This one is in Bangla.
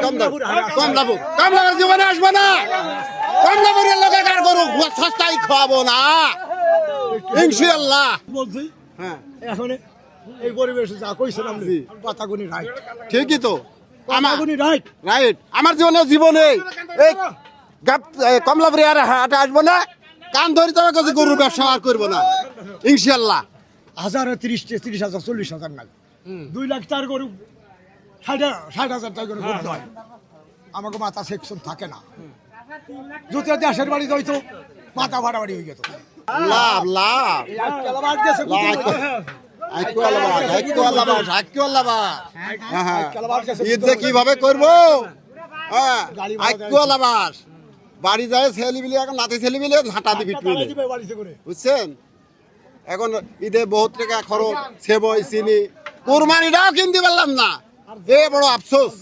কমলাপুর জীবনে আসবো না। কমলাপুরের লোকে কার গরু সস্তায় খাওয়াবো না ইনশাআল্লাহ বলছি। হ্যাঁ এখন এই পরিবেশে যা কইছেন আপনি কথাগুনি রাইট, ঠিকই তো কথাগুনি রাইট। রাইট। আমার জীবনে এই কমলাপুরে আর হাটে আসবো না। কান ধরি তোমার কাছে গরুর ব্যবসা আর করবো না ইনশাআল্লাহ। 30,000 40,000 না 2 লাখ টাকার গরু 60,000 টাকা করে করতে হয়। আমাকে মাথা সেকশন থাকে না। যদি দেশের বাড়ি হইতো মাথা ভাড়াবাড়ি হয়ে যেত। লাভ লাভ কেলাবাদ গেছে ঈদ যে কিভাবে করবো বাড়ি যায় ছেলে মিলে এখন নাতি ছেলে মিলে ঝাঁটা দিবি বুঝছেন। এখন ঈদে বহুত টাকা খরচ সেবই চিনি কোরবানিটাও কিনতে পারলাম না, এ বড় আফসোস।